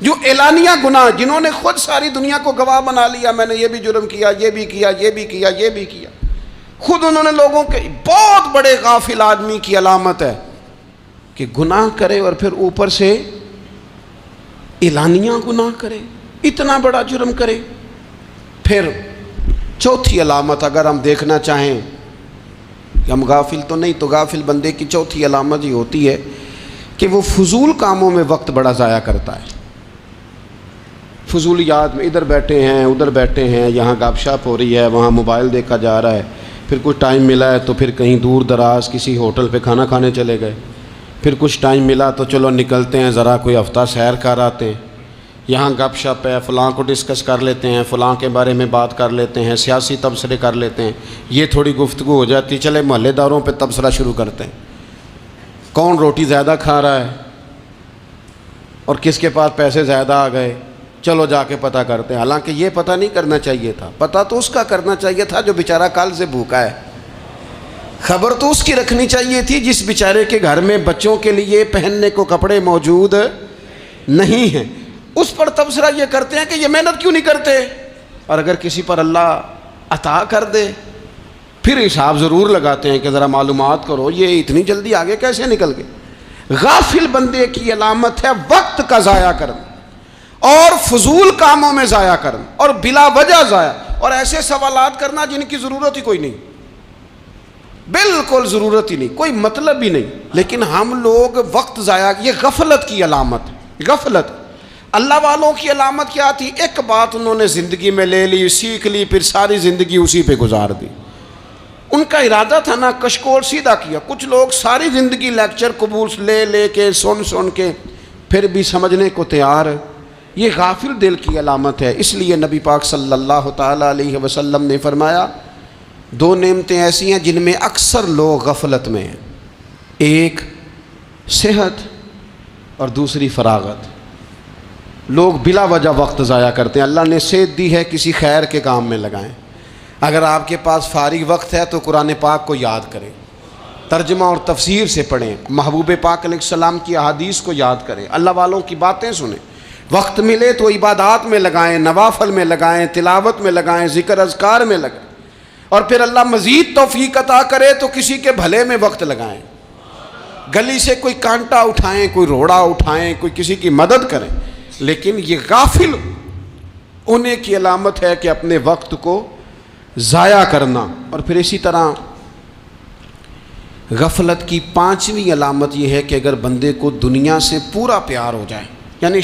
جو اعلانیہ گناہ، جنہوں نے خود ساری دنیا کو گواہ بنا لیا، میں نے یہ بھی جرم کیا، یہ بھی کیا، یہ بھی کیا، یہ بھی کیا، خود انہوں نے لوگوں کے، بہت بڑے غافل آدمی کی علامت ہے کہ گناہ کرے اور پھر اوپر سے اعلانیہ گناہ کرے، اتنا بڑا جرم کرے۔ پھر چوتھی علامت اگر ہم دیکھنا چاہیں کہ ہم غافل تو نہیں، تو غافل بندے کی چوتھی علامت یہ ہوتی ہے کہ وہ فضول کاموں میں وقت بڑا ضائع کرتا ہے۔ فضولیات میں ادھر بیٹھے ہیں، ادھر بیٹھے ہیں، یہاں گپ شپ ہو رہی ہے، وہاں موبائل دیکھا جا رہا ہے، پھر کچھ ٹائم ملا ہے تو پھر کہیں دور دراز کسی ہوٹل پہ کھانا کھانے چلے گئے، پھر کچھ ٹائم ملا تو چلو نکلتے ہیں ذرا کوئی ہفتہ سیر کر آتے ہیں، یہاں گپ شپ ہے، فلاں کو ڈسکس کر لیتے ہیں، فلاں کے بارے میں بات کر لیتے ہیں، سیاسی تبصرے کر لیتے ہیں، یہ تھوڑی گفتگو ہو جاتی، چلے محلے داروں پہ تبصرہ شروع کرتے ہیں، کون روٹی زیادہ کھا رہا ہے اور کس کے پاس پیسے زیادہ آ گئے، چلو جا کے پتہ کرتے ہیں۔ حالانکہ یہ پتہ نہیں کرنا چاہیے تھا، پتہ تو اس کا کرنا چاہیے تھا جو بیچارہ کل سے بھوکا ہے، خبر تو اس کی رکھنی چاہیے تھی جس بیچارے کے گھر میں بچوں کے لیے پہننے کو کپڑے موجود نہیں ہیں، اس پر تبصرہ یہ کرتے ہیں کہ یہ محنت کیوں نہیں کرتے، اور اگر کسی پر اللہ عطا کر دے پھر حساب ضرور لگاتے ہیں کہ ذرا معلومات کرو یہ اتنی جلدی آگے کیسے نکل گئے۔ غافل بندے کی علامت ہے وقت کا ضائع کرنا اور فضول کاموں میں ضائع کرنا اور بلا وجہ ضائع، اور ایسے سوالات کرنا جن کی ضرورت ہی کوئی نہیں، بالکل ضرورت ہی نہیں، کوئی مطلب ہی نہیں، لیکن ہم لوگ وقت ضائع، یہ غفلت کی علامت، غفلت۔ اللہ والوں کی علامت کیا تھی؟ ایک بات انہوں نے زندگی میں لے لی، سیکھ لی، پھر ساری زندگی اسی پہ گزار دی۔ ان کا ارادہ تھا نا کشکول سیدھا کیا۔ کچھ لوگ ساری زندگی لیکچر قبول لے کے سن کے پھر بھی سمجھنے کو تیار، یہ غافل دل کی علامت ہے۔ اس لیے نبی پاک صلی اللہ تعالیٰ علیہ وسلم نے فرمایا دو نعمتیں ایسی ہیں جن میں اکثر لوگ غفلت میں ہیں، ایک صحت اور دوسری فراغت۔ لوگ بلا وجہ وقت ضائع کرتے ہیں۔ اللہ نے صحت دی ہے، کسی خیر کے کام میں لگائیں۔ اگر آپ کے پاس فارغ وقت ہے تو قرآن پاک کو یاد کریں، ترجمہ اور تفسیر سے پڑھیں، محبوب پاک علیہ السلام کی احادیث کو یاد کریں، اللہ والوں کی باتیں سنیں۔ وقت ملے تو عبادات میں لگائیں، نوافل میں لگائیں، تلاوت میں لگائیں، ذکر اذکار میں لگائیں، اور پھر اللہ مزید توفیق عطا کرے تو کسی کے بھلے میں وقت لگائیں، گلی سے کوئی کانٹا اٹھائیں، کوئی روڑا اٹھائیں، کوئی کسی کی مدد کریں۔ لیکن یہ غافل ہونے کی علامت ہے کہ اپنے وقت کو ضائع کرنا۔ اور پھر اسی طرح غفلت کی پانچویں علامت یہ ہے کہ اگر بندے کو دنیا سے پورا پیار ہو جائے، یعنی